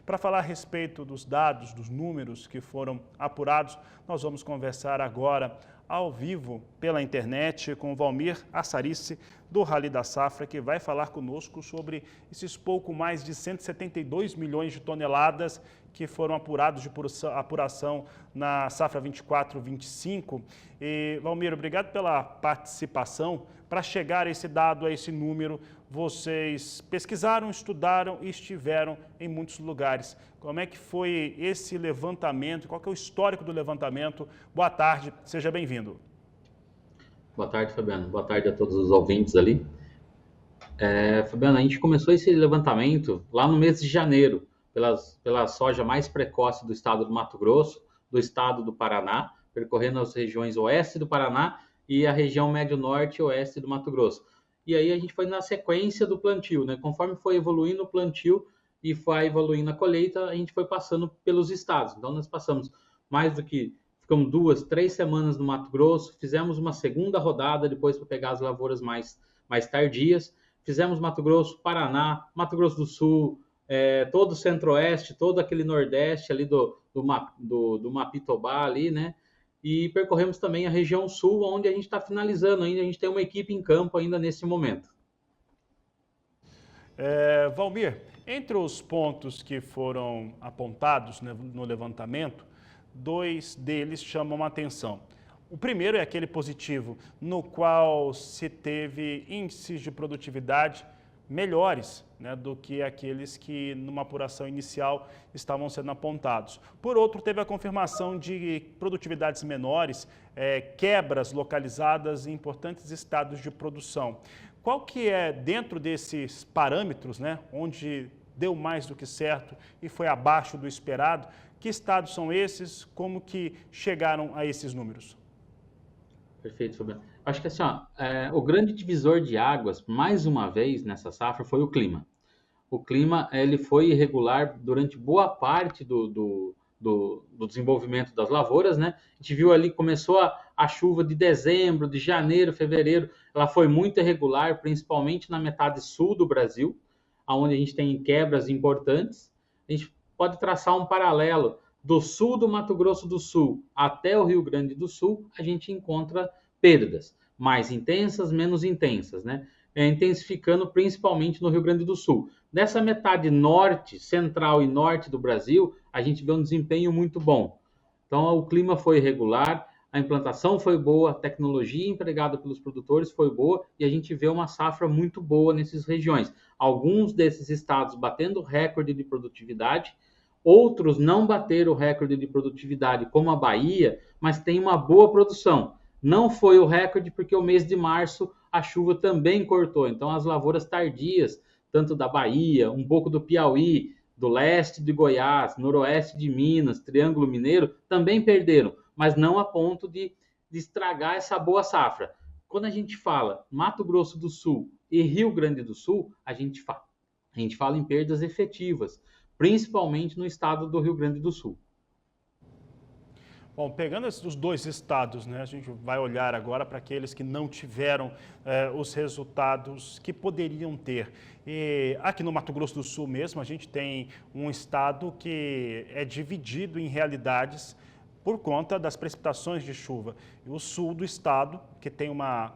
Para falar a respeito dos dados, dos números que foram apurados, nós vamos conversar agora ao vivo pela internet com o Valmir Assarice, do Rally da Safra, que vai falar conosco sobre esses pouco mais de 172 milhões de toneladas que foram apurados de apuração na safra 24-25. E, Valmir, obrigado pela participação. Para chegar a esse dado, a esse número, vocês pesquisaram, estudaram e estiveram em muitos lugares. Como é que foi esse levantamento? Qual que é o histórico do levantamento? Boa tarde, seja bem-vindo. Boa tarde, Fabiano. Boa tarde a todos os ouvintes ali. Fabiano, a gente começou esse levantamento lá no mês de janeiro, pela soja mais precoce do estado do Mato Grosso, do estado do Paraná, percorrendo as regiões oeste do Paraná e a região médio-norte e oeste do Mato Grosso. E aí a gente foi na sequência do plantio, né? Conforme foi evoluindo o plantio e foi evoluindo a colheita, a gente foi passando pelos estados. Então nós passamos ficamos 2, 3 semanas no Mato Grosso, fizemos uma segunda rodada depois para pegar as lavouras mais tardias, fizemos Mato Grosso, Paraná, Mato Grosso do Sul, todo o centro-oeste, todo aquele nordeste ali do Mapitobá ali, né? E percorremos também a região sul, onde a gente está finalizando ainda, a gente tem uma equipe em campo ainda nesse momento. Valmir, entre os pontos que foram apontados, né, no levantamento, 2 deles chamam a atenção. O primeiro é aquele positivo, no qual se teve índices de produtividade melhores, né, do que aqueles que numa apuração inicial estavam sendo apontados. Por outro, teve a confirmação de produtividades menores, quebras localizadas em importantes estados de produção. Qual que é, dentro desses parâmetros, né, onde deu mais do que certo e foi abaixo do esperado, que estados são esses, como que chegaram a esses números? Perfeito, Fabiano. Acho que assim, o grande divisor de águas, mais uma vez, nessa safra, foi o clima. O clima, ele foi irregular durante boa parte do desenvolvimento das lavouras, né? A gente viu ali, começou a chuva de dezembro, de janeiro, fevereiro, ela foi muito irregular, principalmente na metade sul do Brasil, onde a gente tem quebras importantes. A gente pode traçar um paralelo do sul do Mato Grosso do Sul até o Rio Grande do Sul, a gente encontra perdas mais intensas, menos intensas, né? Intensificando principalmente no Rio Grande do Sul. Nessa metade norte, central e norte do Brasil, a gente vê um desempenho muito bom. Então, o clima foi regular, a implantação foi boa, a tecnologia empregada pelos produtores foi boa e a gente vê uma safra muito boa nessas regiões. Alguns desses estados batendo recorde de produtividade, outros não bateram o recorde de produtividade, como a Bahia, mas tem uma boa produção. Não foi o recorde porque o mês de março a chuva também cortou. Então, as lavouras tardias, tanto da Bahia, um pouco do Piauí, do leste de Goiás, noroeste de Minas, Triângulo Mineiro, também perderam, mas não a ponto de estragar essa boa safra. Quando a gente fala Mato Grosso do Sul e Rio Grande do Sul, a gente fala em perdas efetivas, principalmente no estado do Rio Grande do Sul. Bom, pegando os 2 estados, né, a gente vai olhar agora para aqueles que não tiveram os resultados que poderiam ter. E aqui no Mato Grosso do Sul mesmo, a gente tem um estado que é dividido em realidades por conta das precipitações de chuva. E o sul do estado, que tem uma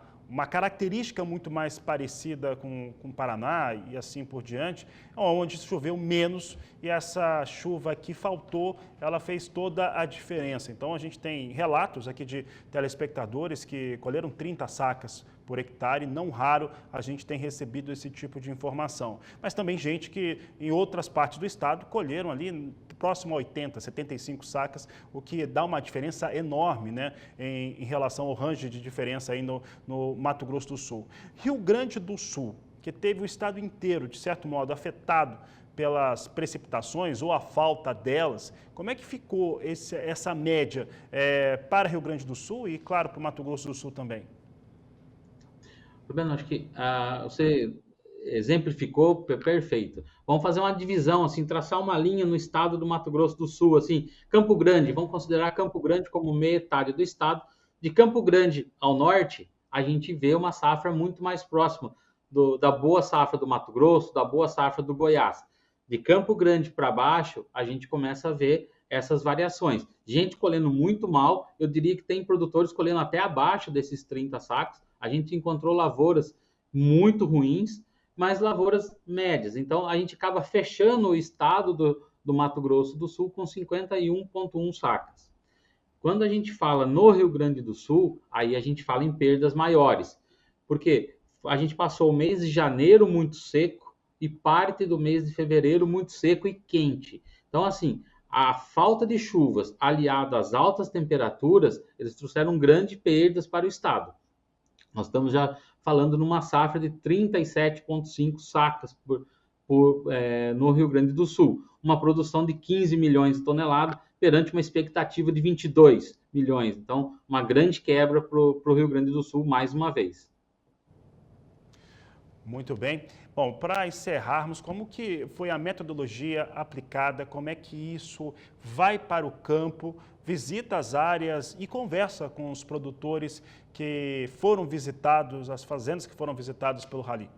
característica muito mais parecida com o Paraná e assim por diante, onde choveu menos e essa chuva que faltou, ela fez toda a diferença. Então a gente tem relatos aqui de telespectadores que colheram 30 sacas por hectare, não raro a gente tem recebido esse tipo de informação. Mas também gente que em outras partes do estado colheram ali próximo a 80, 75 sacas, o que dá uma diferença enorme, né, em relação ao range de diferença aí no Mato Grosso do Sul. Rio Grande do Sul, que teve o estado inteiro, de certo modo, afetado pelas precipitações ou a falta delas, como é que ficou essa média para Rio Grande do Sul e, claro, para o Mato Grosso do Sul também? Fabiano, acho que você exemplificou perfeito. Vamos fazer uma divisão, assim, traçar uma linha no estado do Mato Grosso do Sul, assim, Campo Grande, vamos considerar Campo Grande como metade do estado. De Campo Grande ao norte, a gente vê uma safra muito mais próxima da boa safra do Mato Grosso, da boa safra do Goiás. De Campo Grande para baixo, a gente começa a ver essas variações. Gente colhendo muito mal, eu diria que tem produtores colhendo até abaixo desses 30 sacos. A gente encontrou lavouras muito ruins, mas lavouras médias. Então, a gente acaba fechando o estado do Mato Grosso do Sul com 51,1 sacas. Quando a gente fala no Rio Grande do Sul, aí a gente fala em perdas maiores, porque a gente passou o mês de janeiro muito seco e parte do mês de fevereiro muito seco e quente. Então, assim, a falta de chuvas aliada às altas temperaturas, eles trouxeram grandes perdas para o estado. Nós estamos já falando numa safra de 37,5 sacas no Rio Grande do Sul, uma produção de 15 milhões de toneladas perante uma expectativa de 22 milhões. Então, uma grande quebra para o Rio Grande do Sul mais uma vez. Muito bem. Bom, para encerrarmos, como que foi a metodologia aplicada, como é que isso vai para o campo, visita as áreas e conversa com os produtores que foram visitados, as fazendas que foram visitadas pelo Rally?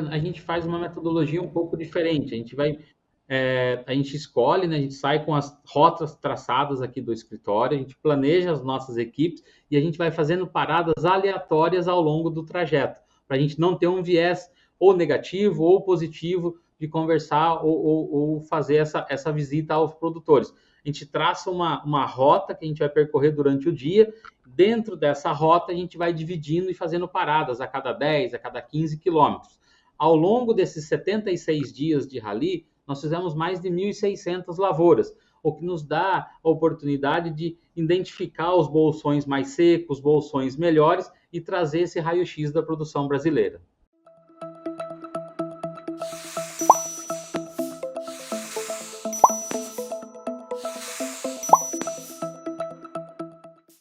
A gente faz uma metodologia um pouco diferente. A gente escolhe, né, a gente sai com as rotas traçadas aqui do escritório, a gente planeja as nossas equipes e a gente vai fazendo paradas aleatórias ao longo do trajeto, para a gente não ter um viés ou negativo ou positivo de conversar ou fazer essa visita aos produtores. A gente traça uma rota que a gente vai percorrer durante o dia. Dentro dessa rota, a gente vai dividindo e fazendo paradas a cada 10, a cada 15 quilômetros. Ao longo desses 76 dias de rally, nós fizemos mais de 1.600 lavouras, o que nos dá a oportunidade de identificar os bolsões mais secos, bolsões melhores e trazer esse raio-x da produção brasileira.